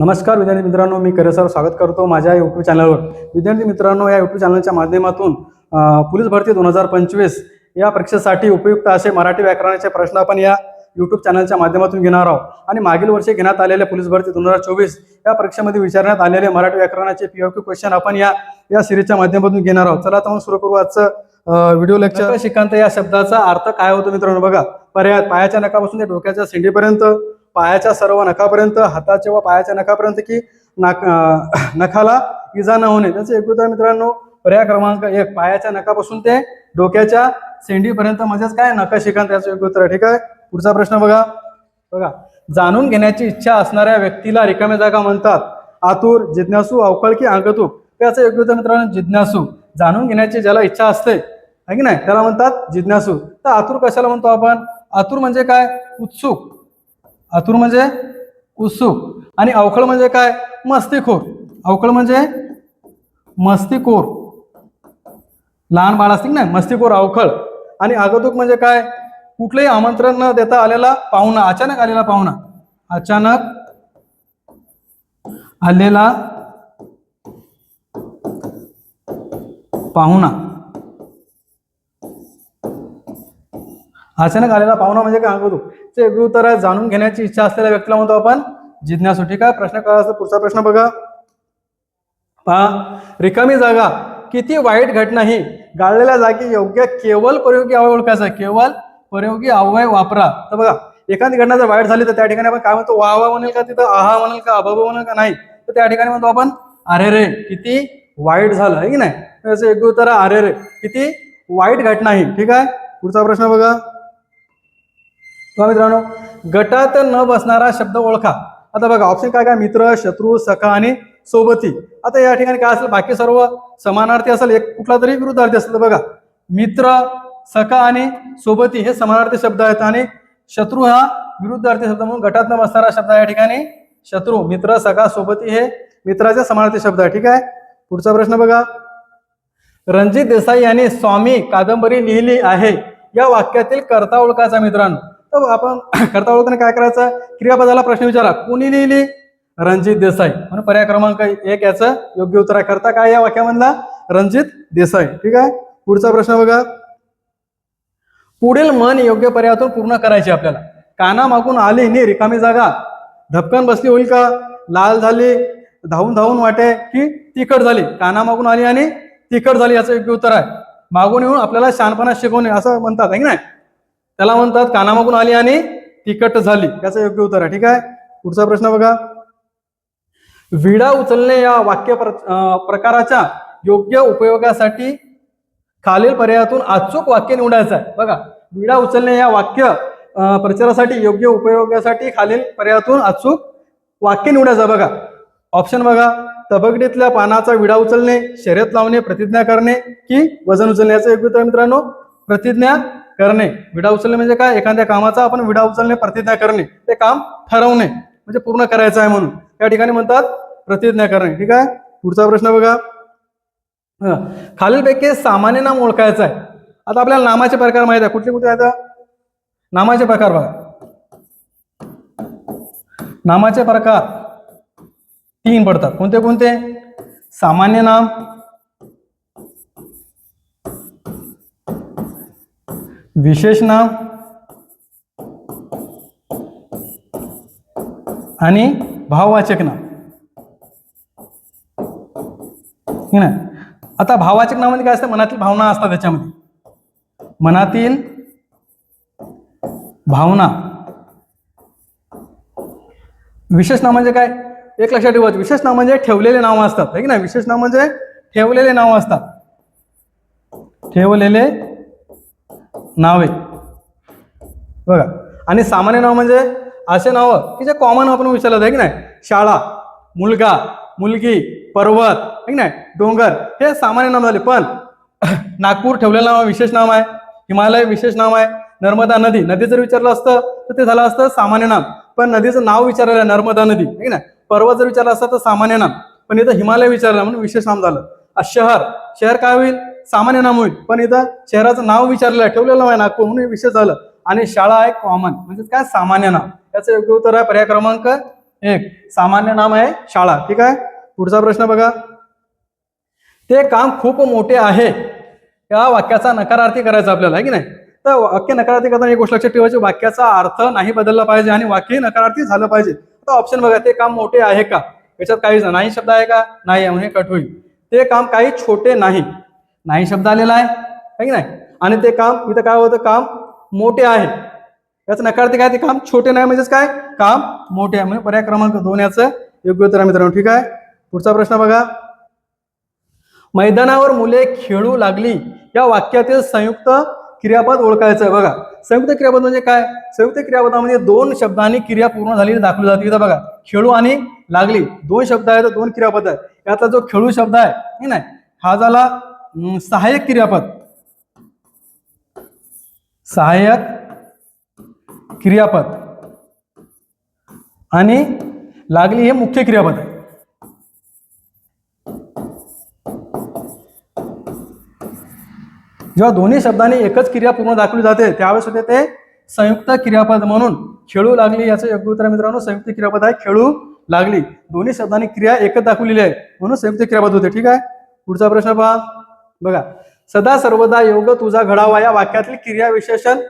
नमस्कार विद्यार्थी मित्रांनो, मी सर स्वागत करतो माझ्या यूट्यूब चॅनलवर. विद्यार्थी मित्रांनो, या यूट्यूब चॅनलच्या माध्यमातून पोलीस भरती 2025 या परीक्षेसाठी उपयुक्त असे मराठी व्याकरणाचे प्रश्न आपण या यूट्यूब चॅनलच्या माध्यमातून घेणार आहोत. आणि मागील वर्षी घेण्यात आलेल्या पोलीस भरती 2024 या परीक्षेमध्ये विचारण्यात आलेले मराठी व्याकरणाचे POQ क्वेश्चन आपण या सिरीजच्या माध्यमातून घेणार आहोत. चला तर मग सुरू करू आजचं व्हिडिओ लेक्चर. शिकांत या शब्दाचा अर्थ काय होतो मित्रांनो बघा. पर्याय: पायाच्या नखापासून ते डोक्याच्या शेंडीपर्यंत, पायाच्या सर्व नखापर्यंत, हाताच्या व पायाच्या नखापर्यंत की नखाला इजा न होणे. त्याचे एक उत्तर मित्रांनो पर्याय क्रमांक 1, पायाच्या नखापासून ते डोक्याच्या शेंडीपर्यंत म्हणजेच काय नख शिकांत याचं एक उत्तर. ठीक आहे. पुढचा प्रश्न बघा. जाणून घेण्याची इच्छा असणाऱ्या व्यक्तीला रिकाम्या जागा म्हणतात. आतुर, जिज्ञासू, अवखळ की आगतूक. त्याचं एक उत्तर मित्रांनो जिज्ञासू. जाणून घेण्याची ज्याला इच्छा असते आहे की नाही त्याला म्हणतात जिज्ञासू. तर आतुर कशाला म्हणतो आपण? आतुर म्हणजे काय? उत्सुक. आतुर म्हणजे उत्सुक. आणि अवखळ म्हणजे काय? मस्तीखोर. अवखळ म्हणजे मस्तीखोर, लहान बाळ असतील ना, मस्तीखोर अवखळ. आणि आगतूक म्हणजे काय? कुठलेही आमंत्रण न देता आलेला पाहुणा, अचानक आलेला पाहुणा. अचानक आलेला पाहुणा. अचानक आलेला पाहुणा म्हणजे काय? आगतूक. ते एक उत्तर आहे. जाणून घेण्याची इच्छा असलेल्या व्यक्तीला म्हणतो आपण जिज्ञासू. ठीक आहे. प्रश्न कळला असेल. पुढचा प्रश्न बघा. पहा, रिकामी जागा किती वाईट घटना ही गाळलेल्या जागी योग्य केवळ प्रयोगी अवयव ओळखायचा. केवळ प्रयोगी अवयव वापरा. तर बघा, एखादी घटना जर वाईट झाली तर त्या ठिकाणी आपण काय म्हणतो? वा वा म्हणेल का तिथं? आहा म्हणेल का? अबाबा म्हणेल का? नाही. तर त्या ठिकाणी म्हणतो आपण अरे रे किती वाईट झालं आहे की नाही. त्याचं एक उत्तर आहे अरे रे किती वाईट घटना ही. ठीक आहे. पुढचा प्रश्न बघा. मित्रांनो, गटात न बसणारा शब्द ओळखा. आता बघा ऑप्शन काय काय? मित्र, शत्रू, सखा आणि सोबती. आता या ठिकाणी काय असेल? बाकी सर्व समानार्थी असेल, एक कुठला तरी विरुद्धार्थी असेल. तर बघा, मित्र, सखा आणि सोबती हे समानार्थी शब्द आहेत आणि शत्रू हा विरुद्धार्थी शब्द म्हणून गटात न बसणारा शब्द या ठिकाणी शत्रू. मित्र, सखा, सोबती हे मित्राचे समानार्थी शब्द आहे. ठीक आहे. पुढचा प्रश्न बघा. रणजित देसाई यांनी स्वामी कादंबरी लिहिली आहे या वाक्यातील कर्ता ओळखायचा मित्रांनो. तर आपण कर्ता ओळखताना काय करायचं? क्रियापदाला प्रश्न विचारा. कोणी लिहिली? रणजित देसाई. म्हणून पर्याय क्रमांक 1 याचं योग्य उत्तर आहे. कर्ता काय या वाक्यामधला? रणजित देसाई. ठीक आहे. पुढचा प्रश्न बघा. पुढील मन योग्य पर्यायातून पूर्ण करायची आपल्याला. काना मागून आली नि रिकामी जागा. धपकन बसली होईल का? लाल झाली, धावून धावून वाटे की तिखट झाली. काना मागून आली आणि तिखट झाली याचं योग्य उत्तर आहे. मागून येऊन आपल्याला शहाणपणा शिकवणे असं म्हणतात आहे की नाही. त्याला म्हणतात कानामागून आली आणि तिखट झाली. याचं योग्य उत्तर आहे. ठीक आहे. पुढचा प्रश्न बघा. विडा उचलणे या वाक्य प्रकाराच्या योग्य उपयोगासाठी खालील पर्यायातून अचूक वाक्य निवडायचं आहे. बघा, विडा उचलणे या वाक्य प्रचारासाठी योग्य उपयोगासाठी खालील पर्यायातून अचूक वाक्य निवडायचं. बघा ऑप्शन बघा. तबकडीतल्या पानाचा विडा उचलणे, शर्यत लावणे, प्रतिज्ञा करणे की वजन उचलणे. याचं योग्य उत्तर मित्रांनो प्रतिज्ञा करणे. विडा उचलणे म्हणजे काय? एखाद्या कामाचा आपण विडा उचलणे, प्रतिज्ञा करणे, ते काम ठरवणे म्हणजे पूर्ण करायचं आहे म्हणून त्या ठिकाणी म्हणतात प्रतिज्ञा करणे. ठीक आहे. पुढचा प्रश्न बघा. खालीलपैकी सामान्य नाम ओळखायचं आहे. आता आपल्याला नामाचे प्रकार माहित आहे. कुठले कुठले आहेत नामाचे प्रकार? बघा, नामाचे प्रकार 3 पडतात. कोणते कोणते? सामान्य नाम, विशेष नाम आणि भाववाचक नाम. आता भाववाचक नामामध्ये काय असतं? मनातील भावना असतात. त्याच्यामध्ये मनातील भावना. विशेष नाम म्हणजे काय? एक लक्षात ठेवायचं. विशेष नाम म्हणजे ठेवलेले नाव असतात आहे की नाही. विशेष नाम म्हणजे ठेवलेले नाव असतात. ठेवलेले नावे. बघा, आणि सामान्य नाव म्हणजे असे नाव की जे कॉमन आपण विचारलं आहे की नाही. शाळा, मुलगा, मुलगी, पर्वत आहे की नाही, डोंगर हे सामान्य नाम झाले. पण नागपूर ठेवलेलं नाव विशेष नाम आहे. हिमालय विशेष नाम आहे. नर्मदा नदी, नदी जर विचारलं असतं तर ते झालं असतं सामान्य नाम. पण नदीचं नाव विचारलं नर्मदा नदी आहे की नाही. पर्वत जर विचारलं असतं तर सामान्य नाम. पण इथं हिमालय विचारलं म्हणून विशेष नाम झालं. शहर, शहर काय होईल? सामान्य नाम होईल. पण इथं शहराचं नाव विचारलेलं आहे, ठेवलेलं आहे नागपूर म्हणून विशेष झालं. आणि शाळा आहे कॉमन म्हणजे काय? सामान्य नाम. याचं योग्य उत्तर आहे पर्याय क्रमांक एक सामान्य नाम आहे शाळा. ठीक आहे. पुढचा प्रश्न बघा. ते काम खूप मोठे आहे या वाक्याचा नकारार्थी करायचा आपल्याला आहे की नाही. तर वाक्य नकारार्थी करताना एक गोष्ट लक्षात ठेवायची, वाक्याचा अर्थ नाही बदलला पाहिजे आणि वाक्य नकारार्थी झालं पाहिजे. तर ऑप्शन बघा. ते काम मोठे आहे का, याच्यात काहीच नाही शब्द आहे का, नाही आहे, म्हणजे कट होईल. ते काम काही छोटे नाही, नाही शब्द आलेला आहे की नाही. आणि ते काम इथं काय होतं, काम मोठे आहे, याचं नकारार्थी काय, ते काम छोटे नाही म्हणजेच काय, काम मोठे आहे. म्हणजे पर्याय क्रमांक 2 याचं योग्य उत्तर आहे मित्रांनो. ठीक आहे. पुढचा प्रश्न बघा. मैदानावर मुले खेळू लागली या वाक्यातील संयुक्त क्रियापद ओळखायचं आहे. बघा संयुक्त क्रियापद म्हणजे काय, संयुक्त क्रियापदामध्ये 2 शब्दांनी क्रिया पूर्ण झालेली दाखवली जाते. इथं बघा खेळू आणि लागली 2 शब्द आहेत, 2 क्रियापद आहेत. यातला जो खेळू शब्द आहे नाही, हा झाला सहाय्यक क्रियापद, सहाय्यक क्रियापद, आणि लागली हे मुख्य क्रियापद आहे. जेव्हा दोन्ही शब्दांनी एकच क्रिया पूर्ण दाखवली जाते त्यावेळेस होते ते संयुक्त क्रियापद. म्हणून खेळू लागली याचं योग्य उत्तर मित्रांनो संयुक्त क्रियापद आहे. खेळू लागली दोन्ही शब्दांनी क्रिया एकच दाखवलेली आहे म्हणून संयुक्त क्रियापद होते. ठीक आहे. पुढचा प्रश्न पहा. बघा सदा सर्वदा योग तुझा घडावा या वाक्यातील क्रिया विशेषण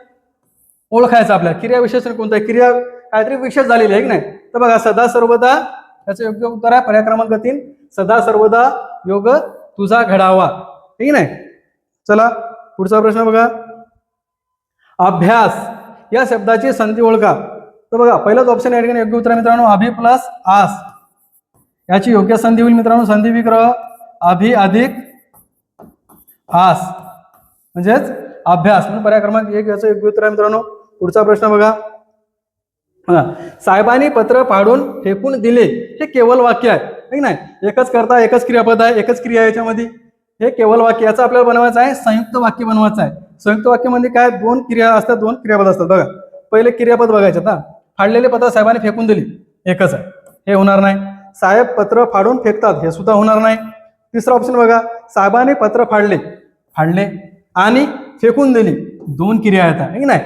ओळखायचं आपल्याला. क्रिया विशेषण कोणतं आहे, क्रिया काहीतरी विशेष झालेली आहे की नाही. तर बघा सदा सर्वदा याचं योग्य उत्तर आहे पर्याय क्रमांक 3 सदा सर्वदा योग तुझा घडावा. ठीक नाही. चला पुढचा प्रश्न बघा. अभ्यास या शब्दाची संधी ओळखा. तर बघा पहिलाच ऑप्शन या ठिकाणी योग्य उत्तर मित्रांनो अभि प्लस आस, याची योग्य संधी होईल मित्रांनो संधी विग्रह अभि अधिक आस म्हणजेच अभ्यास, म्हणून पर्याय क्रमांक 1 याचं योग्य उत्तर आहे मित्रांनो. पुढचा प्रश्न बघा. साहेबांनी पत्र फाडून फेकून दिले हे केवळ वाक्य आहे की नाही. एकच करता एकच क्रियापद आहे, एकच क्रिया याच्यामध्ये, हे केवळ वाक्य. याचं आपल्याला बनवायचं आहे संयुक्त वाक्य बनवायचं आहे. संयुक्त वाक्य म्हणजे काय, 2 क्रिया असतात, 2 क्रियापद असतात. बघा पहिले क्रियापद बघायचे. आता फाडलेले पत्र साहेबांनी फेकून दिली एकच आहे, हे होणार नाही. साहेब पत्र फाडून फेकतात हे सुद्धा होणार नाही. तिसरा ऑप्शन बघा. साहेबांनी पत्र फाडले, फाडले आणि फेकून दिली 2 क्रिया आहेत की नाही.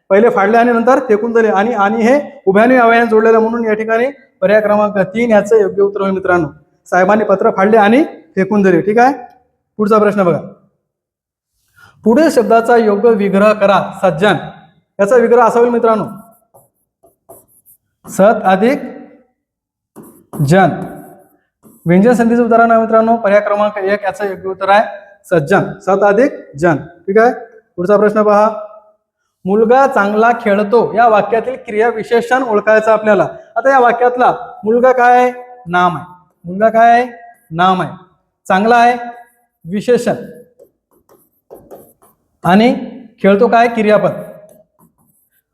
पहिले फाडले आणि नंतर फेकून दिले, आणि हे उभ्याने अवयवाने जोडलेलं म्हणून या ठिकाणी पर्याय क्रमांक 3 याचं योग्य उत्तर होईल मित्रांनो. साहेबांनी पत्र फाडले आणि फेकून दिले. ठीक आहे. पुढचा प्रश्न बघा. पुढील शब्दाचा योग्य विग्रह करा. सज्जन याचा विग्रह असा होईल मित्रांनो सत अधिक जन. व्यंजन संधीचं उदाहरण आहे मित्रांनो पर्याय क्रमांक 1 याचं योग्य उत्तर आहे सज्जन, सत अधिक जन. ठीक आहे. पुढचा प्रश्न पहा. मुलगा चांगला खेळतो या वाक्यातील क्रिया विशेषण ओळखायचं आपल्याला. आता या वाक्यातला मुलगा काय आहे, नाम आहे. मुलगा काय आहे, नाम आहे. चांगला आहे विशेषण, आणि खेळतो काय क्रियापद.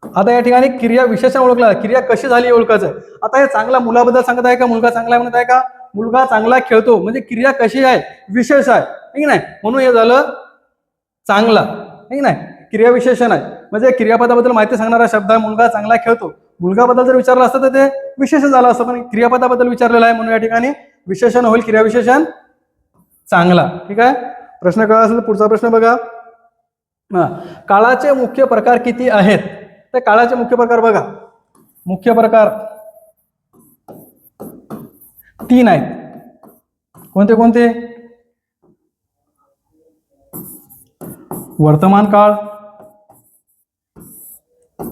आता या ठिकाणी क्रिया विशेषण ओळखला, क्रिया कशी झाली ओळखायचं. आता हे चांगला मुलाबद्दल सांगत आहे का, मुलगा चांगला म्हणत आहे का, मुलगा चांगला खेळतो म्हणजे क्रिया कशी आहे, विशेष आहे ठीक नाही. म्हणून हे झालं चांगला ठीक नाही, क्रिया विशेषण आहे. म्हणजे क्रियापदाबद्दल माहिती सांगणारा शब्द आहे. मुलगा चांगला खेळतो, मुलगाबद्दल जर विचारलं असतं तर ते विशेषण झालं असतं, पण क्रियापदाबद्दल विचारलेलं आहे म्हणून या ठिकाणी विशेषण होईल क्रिया विशेषण चांगला. ठीक आहे. प्रश्न कळला असेल तर पुढचा प्रश्न बघा. काळाचे मुख्य प्रकार किती आहेत. तर काळाचे मुख्य प्रकार बघा, मुख्य प्रकार 3 आहेत. कोणते कोणते, वर्तमान काळ,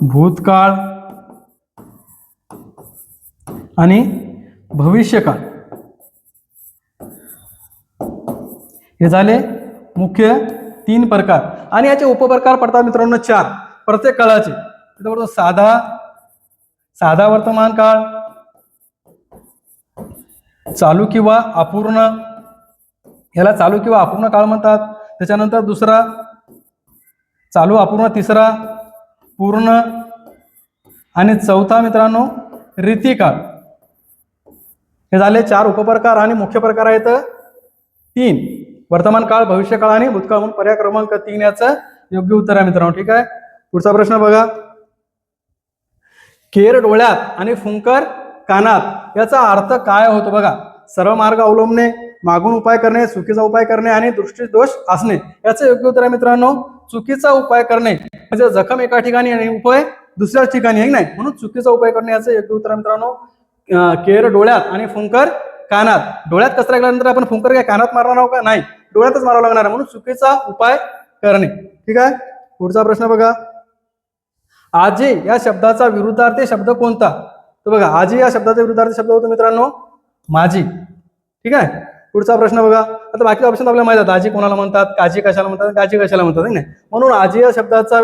भूतकाळ आणि भविष्यकाळ. हे झाले मुख्य 3 प्रकार. आणि याचे उपप्रकार पडतात मित्रांनो 4 प्रत्येक काळाचे. साधा वर्तमान काळ, चालू किंवा अपूर्ण, याला चालू किंवा अपूर्ण काळ म्हणतात. त्याच्यानंतर दुसरा चालू अपूर्ण, तिसरा पूर्ण, आणि चौथा मित्रांनो रीतिकाळ. हे झाले 4 उपप्रकार आणि मुख्य प्रकार आहेत 3, वर्तमान काळ, भविष्यकाळ आणि भूतकाळ. म्हणून पर्याय क्रमांक 3 याचं योग्य उत्तर आहे मित्रांनो. ठीक आहे. पुढचा प्रश्न बघा. केर डोळ्यात आणि फुंकर कानात याचा अर्थ काय होतो. बघा सरळ मार्ग अवलंबणे, मागून उपाय करणे, चुकीचा उपाय करणे आणि दृष्टी दोष असणे. याचं योग्य उत्तर आहे मित्रांनो चुकीचा उपाय करणे. म्हणजे जखम एका ठिकाणी आणि उपाय दुसऱ्याच ठिकाणी आहे नाही, म्हणून चुकीचा उपाय करणे याचं योग्य उत्तर आहे मित्रांनो केर डोळ्यात आणि फुंकर कानात. डोळ्यात कचरा गेल्यानंतर आपण फुंकर काय कानात मारणार आहोत का? नाही, डोळ्यातच मारावं लागणार आहे. म्हणून चुकीचा उपाय करणे. ठीक आहे. पुढचा प्रश्न बघा. आजी या शब्दाचा विरुद्धार्थी शब्द कोणता? तर बघा, आजी या शब्दाचा विरुद्धार्थी शब्द होतो मित्रांनो माझी. ठीक आहे. पुढचा प्रश्न बघा. आता बाकी ऑप्शन आपल्याला माहित आहेत. आजी कोणाला म्हणतात, काजी कशाला म्हणतात, काजी कशाला म्हणतात, नाही. म्हणून आजी या शब्दाचा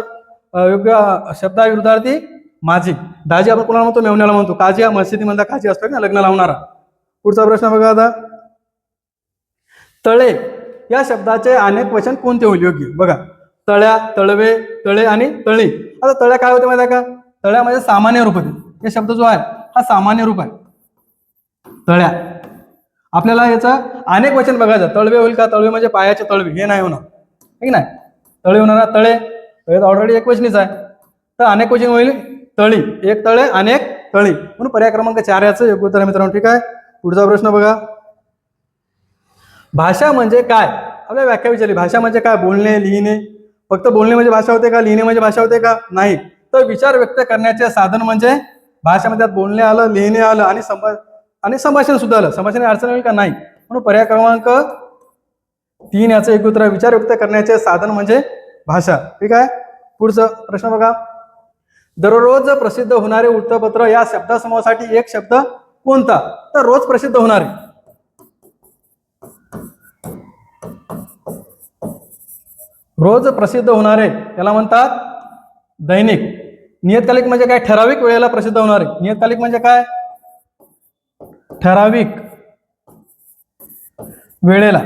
योग्य शब्दा विरुद्धार्थी माझी. दाजी आपण कोणाला म्हणतो? मेवण्याला म्हणतो. काजी हा मस्जिदीमधला काजी असतो ना, लग्न लावणारा. पुढचा प्रश्न बघा. आता तळे या शब्दाचे अनेक वचन कोणते होईल योग्य? बघा, तळ्या, तळवे, तळे आणि तळी. आता तळ्या काय होते माहिती आहे का? तळ्यामध्ये सामान्य रूप होते. हे शब्द जो आहे हा सामान्य रूप आहे. तळ्या आपल्याला याचं अनेक वचन बघायचं. तळवे होईल का? तळवे म्हणजे पायाचे तळवे, हे नाही होणार, ठीक नाही. तळे होणार तळे, तळे ऑलरेडी एक वचनीच आहे. तर अनेक वचन होईल तळी. एक तळे अनेक तळी. म्हणून पर्याय क्रमांक 4 याचं योग्य उत्तर आहे मित्रांनो. ठीक आहे. पुढचा प्रश्न बघा. भाषा म्हणजे काय? आपल्याला व्याख्या विचारली. भाषा म्हणजे काय? बोलणे, लिहिणे. फक्त बोलणे म्हणजे भाषा होते का? लिहिणे म्हणजे भाषा होते का? नाही. तर विचार व्यक्त करण्याचे साधन म्हणजे भाषेमध्ये बोलणे आलं, लिहिणे आलं आणि संभाषण सुद्धा आलं. संभाषण अडचण होईल का? नाही. म्हणून पर्याय क्रमांक 3 याचं एक उत्तर. विचार व्यक्त करण्याचे साधन म्हणजे भाषा. ठीक आहे. पुढचा प्रश्न बघा. दररोज प्रसिद्ध होणारे वृत्तपत्र या शब्दासमूहासाठी एक शब्द कोणता? तर रोज प्रसिद्ध होणारे. रोज प्रसिद्ध होणारे याला म्हणतात दैनिक. नियतकालिक म्हणजे काय? ठराविक वेळेला प्रसिद्ध होणारे. नियतकालिक म्हणजे काय? ठराविक वेळेला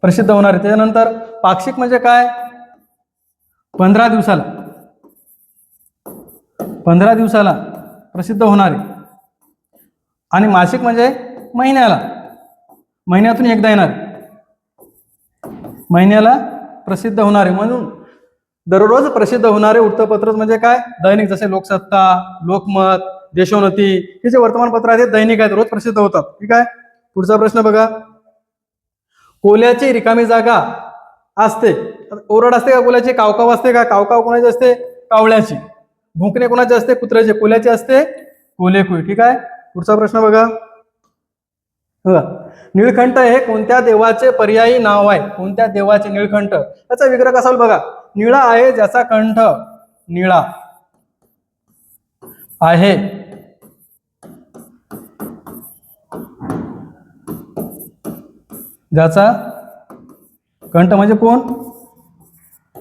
प्रसिद्ध होणारे. त्याच्यानंतर पाक्षिक म्हणजे काय? 15 दिवसाला. 15 दिवसाला प्रसिद्ध होणारे. आणि मासिक म्हणजे महिन्याला, महिन्यातून एकदा येणारे, महिन्याला प्रसिद्ध होणारे. म्हणून दररोज प्रसिद्ध होणारे वृत्तपत्र म्हणजे काय? दैनिक. जसे लोकसत्ता, लोकमत, देशोन्नती हे जे वर्तमानपत्र आहेत दैनिक आहेत, रोज प्रसिद्ध होतात. ठीक आहे. पुढचा प्रश्न बघा. कोल्याची रिकामी जागा असते. ओरड असते का कोल्याची? कावकाव असते का? कावकाव कोणाची असते? कावळ्याची. भुंकणे कोणाचे असते? कुत्र्याचे. कोल्याची असते कोलेकुई. ठीक आहे. पुढचा प्रश्न बघा. निळकंठ हे कोणत्या देवाचे पर्यायी नाव आहे? कोणत्या देवाचे? निळकंठ. त्याचा विग्रह कसा होईल बघा. निळा आहे ज्याचा कंठ निळा आहे, ज्याचा कंठ म्हणजे कोण?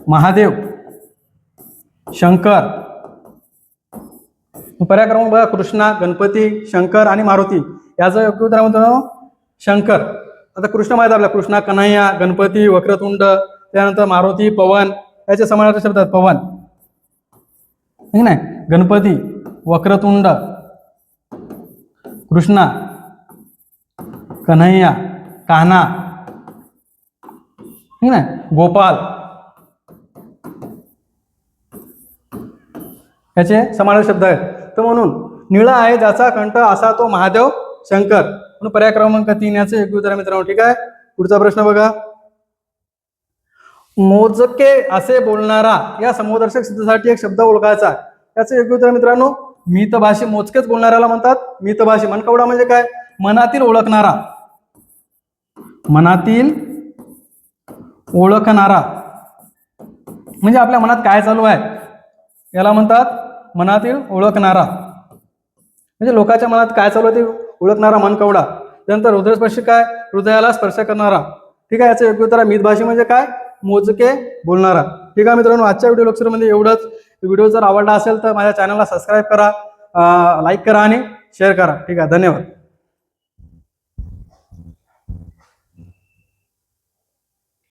महादेव, शंकर. पर्याय क्रमांक बघा. कृष्णा, गणपती, शंकर आणि मारुती. याचं योग्य उत्तर म्हणतो शंकर. आता कृष्ण माहिती आपल्याला. कृष्णा, कन्हैया, गणपती, वक्रतुंड, त्यानंतर मारुती, पवन. याचे समानार्थी शब्द आहेत. पवन, ठीक नाही. गणपती, वक्रतुंड, कृष्णा, कन्हैया, कान्हा, ठीक नाही, गोपाल. याचे समानार्थी शब्द आहेत. तर म्हणून निळा आहे ज्याचा कंठ असा तो महादेव, शंकर. म्हणून पर्याय क्रमांक 3 याचे योग्य उत्तर आहे मित्रांनो. ठीक आहे. पुढचा प्रश्न बघा. मोजके असे बोलणारा या समूहदर्शक सिद्धीसाठी एक शब्द ओळखायचा. याचे योग्य उत्तर मित्रांनो मितभाषी. मोजकेच बोलणाऱ्याला म्हणतात मितभाषी. मनकवडा म्हणजे काय? मनातील ओळखणारा. मनातील ओळखणारा म्हणजे आपल्या मनात काय चालू आहे याला म्हणतात मनातील ओळखणारा. म्हणजे लोकांच्या मनात काय चालू आहे ते ओळखणारा मनकवडा. त्यानंतर हृदयस्पर्शी काय? हृदयाला स्पर्श करणारा. ठीक आहे. याचं योग्य उत्तर आहे मितभाषी म्हणजे काय? मोजके बोलणारा. ठीक आहे मित्रांनो. आजच्या व्हिडिओ लेक्चरमध्ये एवढंच. व्हिडिओ जर आवडला असेल तर माझ्या चॅनलला सबस्क्राईब करा, लाईक करा आणि शेअर करा. ठीक आहे. धन्यवाद.